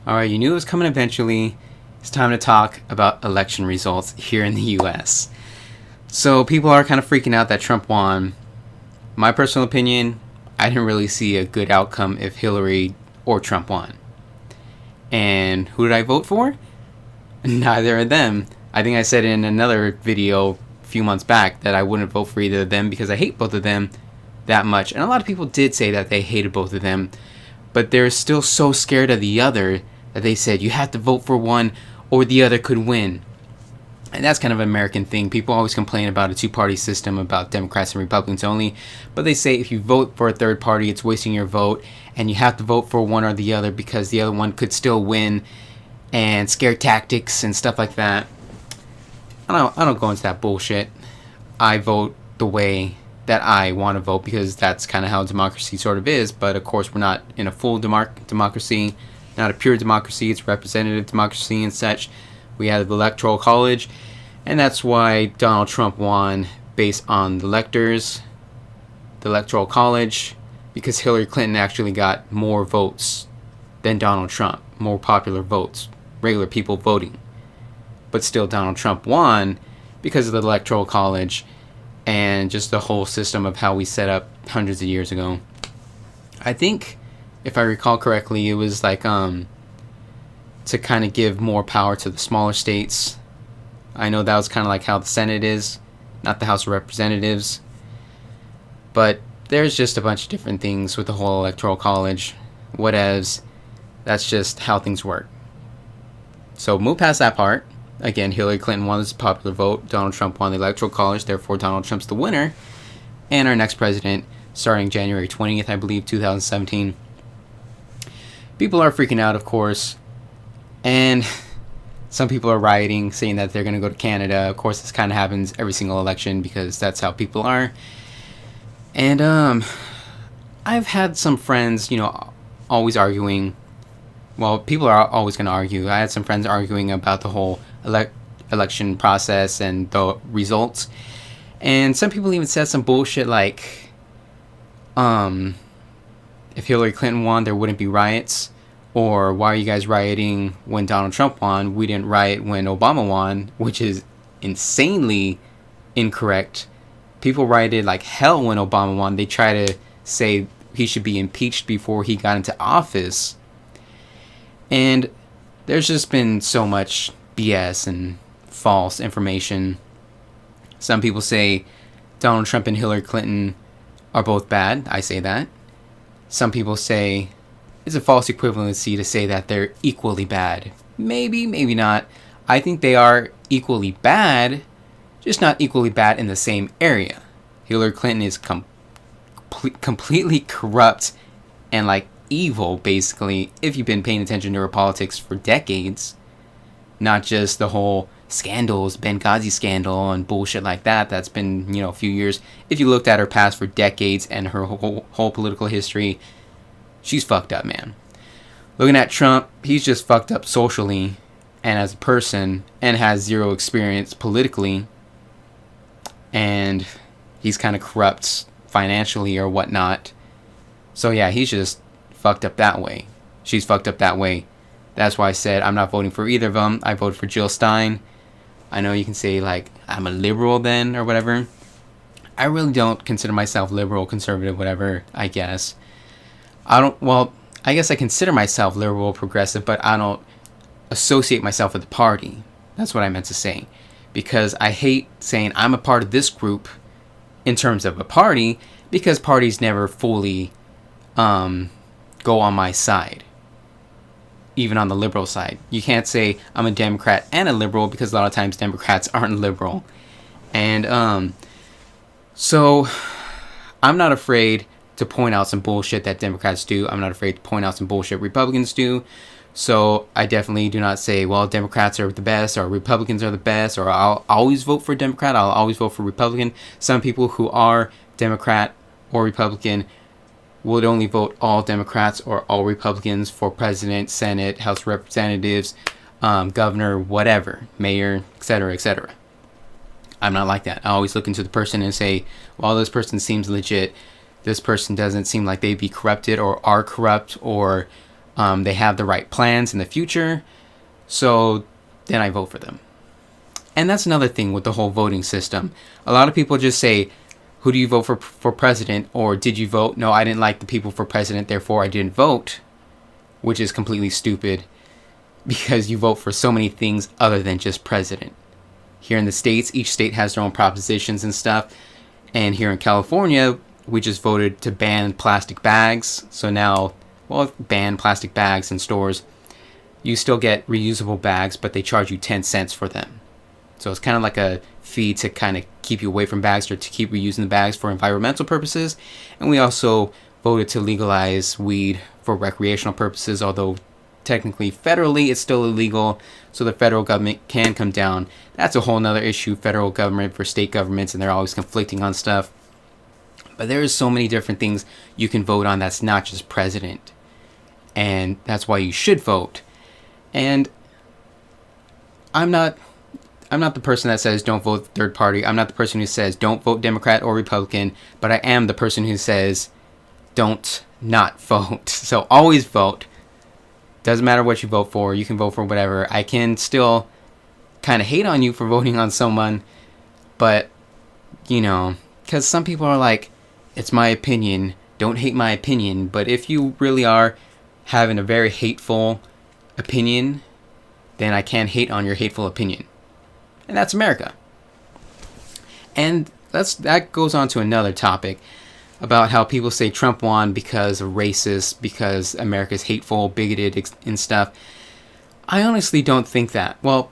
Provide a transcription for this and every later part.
Alright, you knew it was coming eventually. It's time to talk about election results here in the US. So, people are kind of freaking out that Trump won. My personal opinion, I didn't really see a good outcome if Hillary or Trump won. And who did I vote for? Neither of them. I think I said in another video a few months back that I wouldn't vote for either of them because I hate both of them that much. And a lot of people did say that they hated both of them, but they're still so scared of the other that they said you have to vote for one or the other could win. And that's kind of an American thing. People always complain about a two-party system, about Democrats and Republicans only, but they say if you vote for a third party, it's wasting your vote, and you have to vote for one or the other because the other one could still win, and scare tactics and stuff like that. I don't go into that bullshit. I vote the way that I want to vote because that's kind of how democracy sort of is, but of course we're not in a full democracy, not a pure democracy. It's representative democracy and such. We have the electoral college, and that's why Donald Trump won based on the electors, the electoral college, because Hillary Clinton actually got more votes than Donald Trump, more popular votes, regular people voting. But still Donald Trump won because of the electoral college and just the whole system of how we set up hundreds of years ago. I think, if I recall correctly, it was like to kind of give more power to the smaller states. I know that was kind of like how the Senate is, not the House of Representatives. But there's just a bunch of different things with the whole electoral college. Whatevs. That's just how things work. So move past that part. Again, Hillary Clinton won this popular vote. Donald Trump won the electoral college. Therefore, Donald Trump's the winner. And our next president, starting January 20th, I believe, 2017. People are freaking out, of course. And some people are rioting, saying that they're going to go to Canada. Of course, this kind of happens every single election because that's how people are. And I've had some friends, always arguing. Well, people are always going to argue. I had some friends arguing about the whole election process and the results. And some people even said some bullshit like, if Hillary Clinton won, there wouldn't be riots. Or why are you guys rioting when Donald Trump won? We didn't riot when Obama won, which is insanely incorrect. People rioted like hell when Obama won. They try to say he should be impeached before he got into office. And there's just been so much BS and false information. Some people say Donald Trump and Hillary Clinton are both bad. I say that. Some people say it's a false equivalency to say that they're equally bad. Maybe, maybe not. I think they are equally bad, just not equally bad in the same area. Hillary Clinton is completely corrupt and like evil, basically, if you've been paying attention to her politics for decades. Not just the whole scandals, Benghazi scandal and bullshit like that. That's been, a few years. If you looked at her past for decades and her whole political history, she's fucked up, man. Looking at Trump, he's just fucked up socially and as a person and has zero experience politically. And he's kind of corrupt financially or whatnot. So yeah, he's just fucked up that way. She's fucked up that way. That's why I said I'm not voting for either of them. I voted for Jill Stein. I know you can say like I'm a liberal then or whatever. I really don't consider myself liberal, conservative, whatever, I guess. I guess I consider myself liberal, progressive, but I don't associate myself with the party. That's what I meant to say. Because I hate saying I'm a part of this group in terms of a party, because parties never fully go on my side. Even on the liberal side. You can't say I'm a Democrat and a liberal because a lot of times Democrats aren't liberal. And so I'm not afraid to point out some bullshit that Democrats do. I'm not afraid to point out some bullshit Republicans do. So I definitely do not say, well, Democrats are the best or Republicans are the best or I'll always vote for Democrat, I'll always vote for Republican. Some people who are Democrat or Republican would only vote all Democrats or all Republicans for president, Senate, House of Representatives, governor, whatever, mayor, etc., etc. I'm not like that. I always look into the person and say, well, this person seems legit. This person doesn't seem like they'd be corrupted or are corrupt or They have the right plans in the future. So then I vote for them. And that's another thing with the whole voting system. A lot of people just say, who do you vote for president? Or did you vote? No, I didn't like the people for president, therefore I didn't vote. Which is completely stupid, because you vote for so many things other than just president. Here in the States, each state has their own propositions and stuff. And here in California, we just voted to ban plastic bags. So now, well, ban plastic bags in stores. You still get reusable bags, but they charge you 10 cents for them. So it's kind of like a fee to kind of keep you away from bags, or to keep reusing the bags for environmental purposes. And we also voted to legalize weed for recreational purposes, although technically federally it's still illegal, so the federal government can come down. That's a whole nother issue, federal government for state governments, and they're always conflicting on stuff. But there's so many different things you can vote on that's not just president, and that's why you should vote. And I'm not the person that says don't vote third party. I'm not the person who says don't vote Democrat or Republican, but I am the person who says don't not vote. So always vote. Doesn't matter what you vote for. You can vote for whatever. I can still kind of hate on you for voting on someone, but, you know, because some people are like, it's my opinion. Don't hate my opinion. But if you really are having a very hateful opinion, then I can't hate on your hateful opinion. And that's America. And that goes on to another topic about how people say Trump won because of racist, because America's hateful, bigoted, and stuff. I honestly don't think that. Well,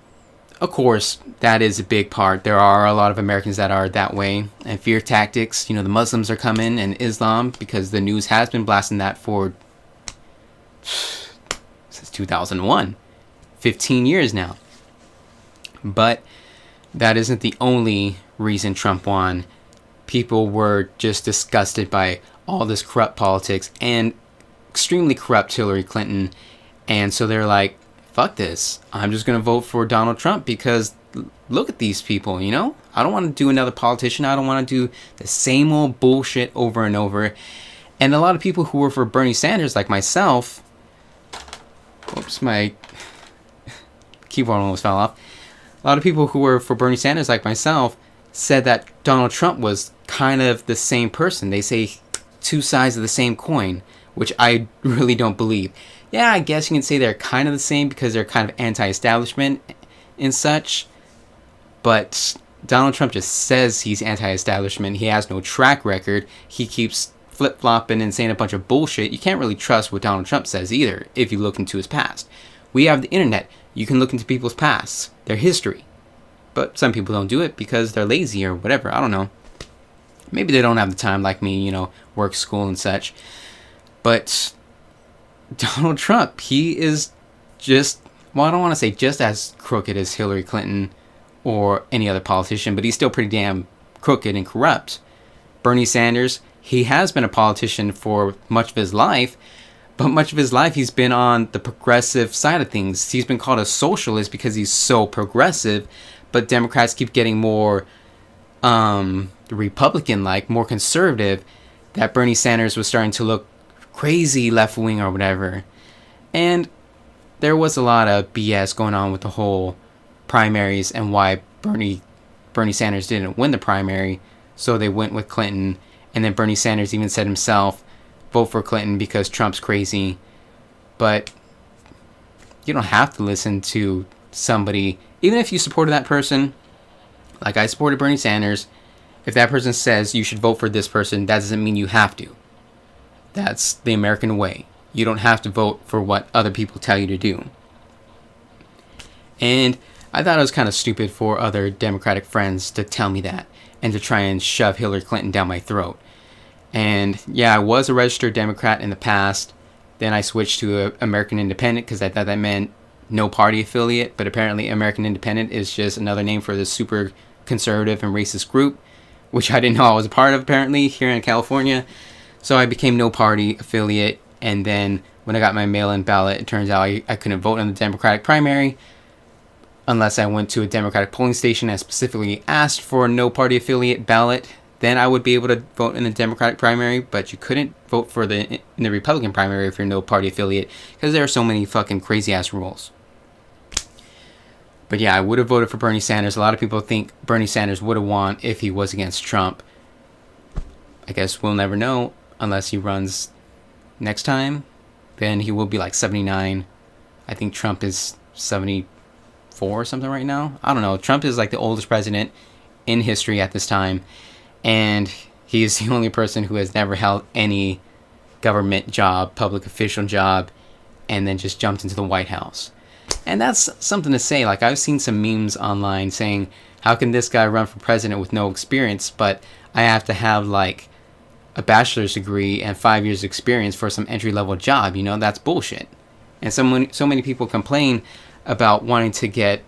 of course, that is a big part. There are a lot of Americans that are that way. And fear tactics, you know, the Muslims are coming, and Islam, because the news has been blasting that for since 2001. 15 years now. But that isn't the only reason Trump won. People were just disgusted by all this corrupt politics and extremely corrupt Hillary Clinton. And so they're like, fuck this. I'm just going to vote for Donald Trump because look at these people, you know? I don't want to do another politician. I don't want to do the same old bullshit over and over. And a lot of people who were for Bernie Sanders, like myself... Oops, my keyboard almost fell off. A lot of people who were for Bernie Sanders, like myself, said that Donald Trump was kind of the same person. They say two sides of the same coin, which I really don't believe. Yeah, I guess you can say they're kind of the same because they're kind of anti-establishment and such. But Donald Trump just says he's anti-establishment. He has no track record. He keeps flip-flopping and saying a bunch of bullshit. You can't really trust what Donald Trump says either if you look into his past. We have the internet. You can look into people's pasts, their history. But some people don't do it because they're lazy or whatever. I don't know. Maybe they don't have the time like me, you know, work, school, and such. But Donald Trump, he is just, well, I don't want to say just as crooked as Hillary Clinton or any other politician, but he's still pretty damn crooked and corrupt. Bernie Sanders, he has been a politician for much of his life, but much of his life he's been on the progressive side of things. He's been called a socialist because he's so progressive, but Democrats keep getting more Republican-like, more conservative, that Bernie Sanders was starting to look crazy left-wing or whatever. And there was a lot of BS going on with the whole primaries and why Bernie Sanders didn't win the primary, so they went with Clinton. And then Bernie Sanders even said himself, vote for Clinton because Trump's crazy. But you don't have to listen to somebody, even if you supported that person, like I supported Bernie Sanders. If that person says you should vote for this person, that doesn't mean you have to. That's the American way. You don't have to vote for what other people tell you to do. And I thought it was kind of stupid for other Democratic friends to tell me that and to try and shove Hillary Clinton down my throat. And yeah, I was a registered Democrat in the past. Then I switched to American Independent because I thought that meant no party affiliate. But apparently American Independent is just another name for this super conservative and racist group, which I didn't know I was a part of apparently here in California. So I became no party affiliate. And then when I got my mail-in ballot, it turns out I couldn't vote in the Democratic primary unless I went to a Democratic polling station and specifically asked for a no party affiliate ballot. then I would be able to vote in the Democratic primary, but you couldn't vote for in the Republican primary if you're no party affiliate, because there are so many fucking crazy ass rules. But yeah, I would have voted for Bernie Sanders. A lot of people think Bernie Sanders would have won if he was against Trump. I guess we'll never know unless he runs next time. Then he will be like 79. I think Trump is 74 or something right now. I don't know. Trump is like the oldest president in history at this time. And he is the only person who has never held any government job, public official job, and then just jumped into the White House. And that's something to say. Like, I've seen some memes online saying, how can this guy run for president with no experience, but I have to have like a bachelor's degree and 5 years experience for some entry-level job? You know, that's bullshit. And so many people complain about wanting to get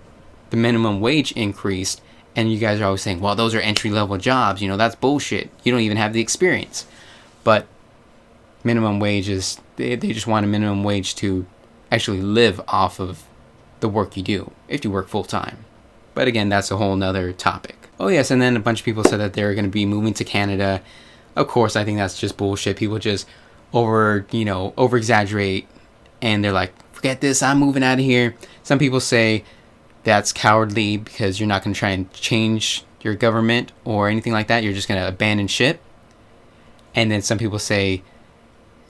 the minimum wage increased, and you guys are always saying, well, those are entry-level jobs, you know, that's bullshit. You don't even have the experience. But minimum wage is, they just want a minimum wage to actually live off of the work you do, if you work full-time. But again, that's a whole nother topic. Oh yes, and then a bunch of people said that they're going to be moving to Canada. Of course, I think that's just bullshit. People just over-exaggerate, and they're like, forget this, I'm moving out of here. Some people say that's cowardly because you're not going to try and change your government or anything like that. You're just going to abandon ship. And then some people say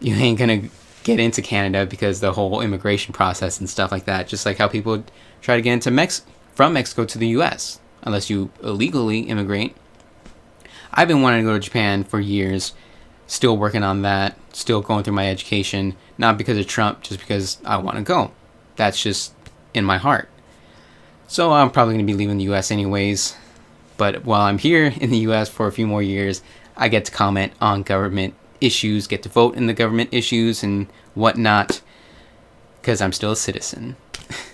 you ain't going to get into Canada because the whole immigration process and stuff like that. Just like how people try to get into from Mexico to the U.S. unless you illegally immigrate. I've been wanting to go to Japan for years, still working on that, still going through my education, not because of Trump, just because I want to go. That's just in my heart. So I'm probably going to be leaving the U.S. anyways. But while I'm here in the U.S. for a few more years, I get to comment on government issues, get to vote in the government issues and whatnot, because I'm still a citizen.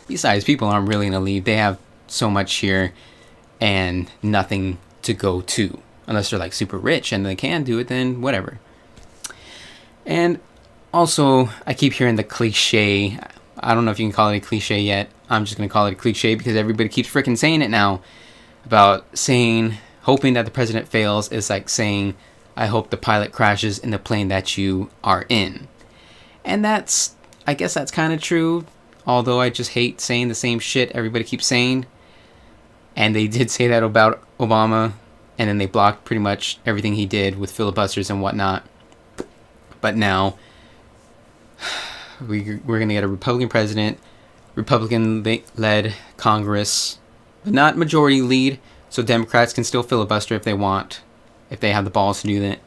Besides, people aren't really going to leave. They have so much here and nothing to go to. Unless they're like super rich and they can do it, then whatever. And also, I keep hearing the cliche. I don't know if you can call it a cliche yet. I'm just going to call it a cliche because everybody keeps freaking saying it now. About saying, hoping that the president fails is like saying, I hope the pilot crashes in the plane that you are in. And I guess that's kind of true. Although I just hate saying the same shit everybody keeps saying. And they did say that about Obama. And then they blocked pretty much everything he did with filibusters and whatnot. But now, we're going to get a Republican president, Republican-led Congress, but not majority lead, so Democrats can still filibuster if they want, if they have the balls to do that.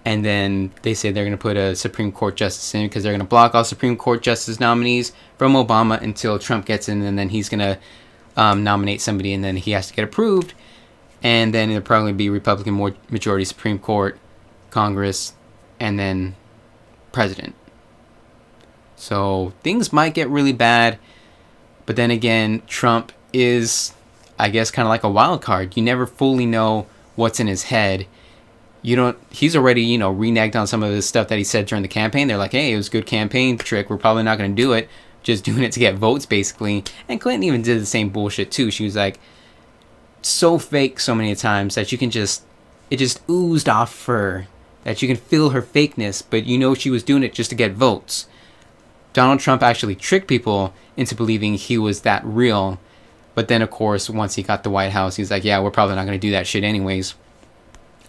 And then they say they're going to put a Supreme Court justice in because they're going to block all Supreme Court justice nominees from Obama until Trump gets in, and then he's going to nominate somebody, and then he has to get approved. And then it'll probably be Republican majority Supreme Court, Congress, and then president. So things might get really bad. But then again, Trump is, I guess, kind of like a wild card. You never fully know what's in his head. He's already, reneged on some of the stuff that he said during the campaign. They're like, hey, it was a good campaign trick. We're probably not going to do it. Just doing it to get votes, basically. And Clinton even did the same bullshit, too. She was like, so fake so many times that it just oozed off her, that you can feel her fakeness, but she was doing it just to get votes. Donald Trump actually tricked people into believing he was that real, but then of course once he got the White House, he's like, yeah, we're probably not going to do that shit anyways.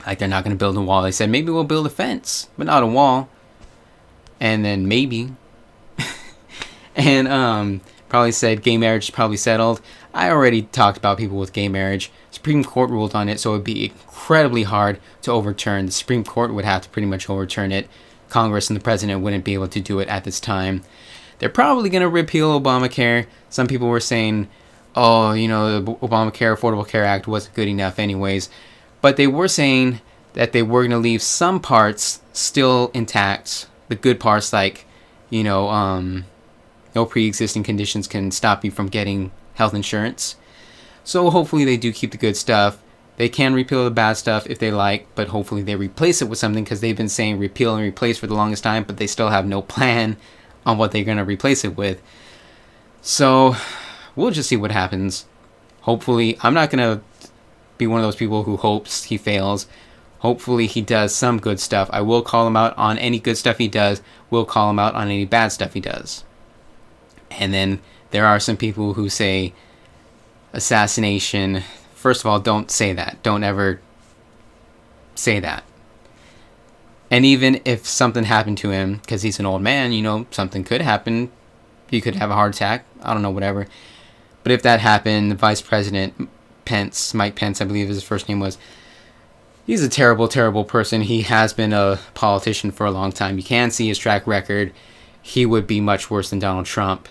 Like, they're not going to build a wall. They said maybe we'll build a fence, but not a wall. And then maybe and probably said gay marriage is probably settled. I already talked about people with gay marriage. Supreme Court ruled on it, so it would be incredibly hard to overturn. The Supreme Court would have to pretty much overturn it. Congress and the president wouldn't be able to do it at this time. They're probably going to repeal Obamacare. Some people were saying, oh, the Obamacare Affordable Care Act wasn't good enough anyways. But they were saying that they were going to leave some parts still intact. The good parts, like, no pre-existing conditions can stop you from getting health insurance. So hopefully they do keep the good stuff. They can repeal the bad stuff if they like, but hopefully they replace it with something, because they've been saying repeal and replace for the longest time, but they still have no plan on what they're going to replace it with. So we'll just see what happens. Hopefully, I'm not going to be one of those people who hopes he fails. Hopefully he does some good stuff. I will call him out on any good stuff he does. We'll call him out on any bad stuff he does. And then there are some people who say assassination. First of all, don't say that. Don't ever say that. And even if something happened to him, because he's an old man, you know, something could happen. He could have a heart attack. I don't know, whatever. But if that happened, the Vice President Pence, Mike Pence, I believe his first name was, he's a terrible, terrible person. He has been a politician for a long time. You can see his track record. He would be much worse than Donald Trump.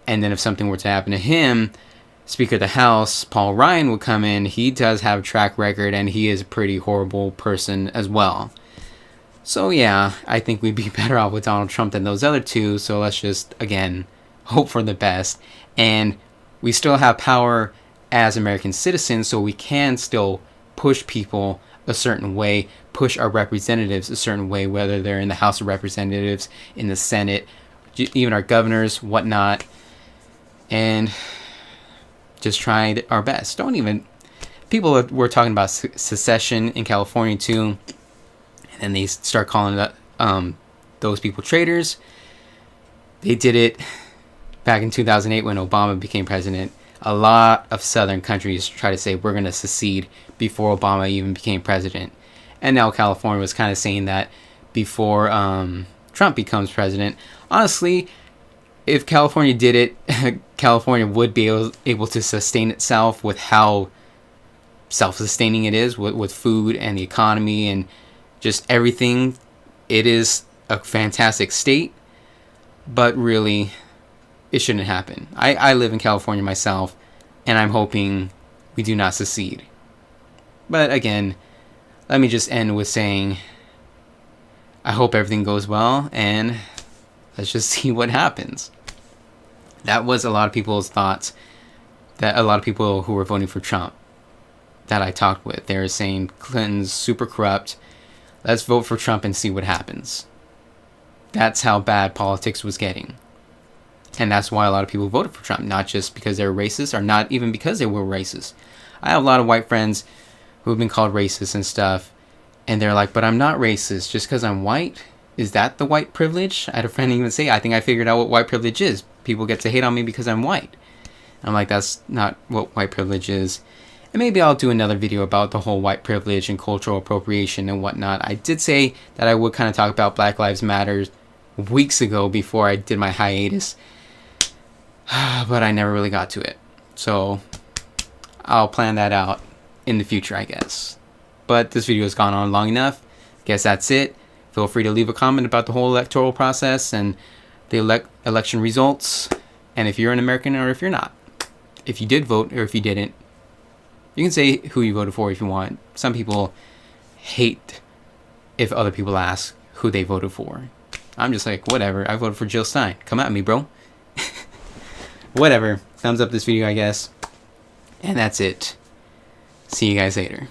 And then if something were to happen to him, Speaker of the House, Paul Ryan, would come in. He does have a track record, and he is a pretty horrible person as well. So yeah, I think we'd be better off with Donald Trump than those other two. So let's just, again, hope for the best. And we still have power as American citizens, so we can still push people a certain way, push our representatives a certain way, whether they're in the House of Representatives, in the Senate, even our governors, whatnot. And just try our best. Don't even... People were talking about secession in California too, and then they start calling those people traitors. They did it back in 2008 when Obama became president. A lot of southern countries try to say we're going to secede before Obama even became president. And now California was kind of saying that before Trump becomes president. Honestly, if California did it, California would be able to sustain itself with how self-sustaining it is with food and the economy and just everything. It is a fantastic state, but really, it shouldn't happen. I live in California myself, and I'm hoping we do not secede. But again, let me just end with saying I hope everything goes well, and let's just see what happens. That was a lot of people's thoughts, that a lot of people who were voting for Trump that I talked with. They were saying Clinton's super corrupt. Let's vote for Trump and see what happens. That's how bad politics was getting. And that's why a lot of people voted for Trump, not just because they were racist, or not even because they were racist. I have a lot of white friends who have been called racist and stuff, and they're like, but I'm not racist just because I'm white? Is that the white privilege? I had a friend even say, I think I figured out what white privilege is. People get to hate on me because I'm white. I'm like, that's not what white privilege is. And maybe I'll do another video about the whole white privilege and cultural appropriation and whatnot. I did say that I would kind of talk about Black Lives Matter weeks ago before I did my hiatus. But I never really got to it. So I'll plan that out in the future, I guess. But this video has gone on long enough. Guess that's it. Feel free to leave a comment about the whole electoral process and the election results. And if you're an American or if you're not. If you did vote or if you didn't. You can say who you voted for if you want. Some people hate if other people ask who they voted for. I'm just like, whatever. I voted for Jill Stein. Come at me, bro. Whatever. Thumbs up this video, I guess. And that's it. See you guys later.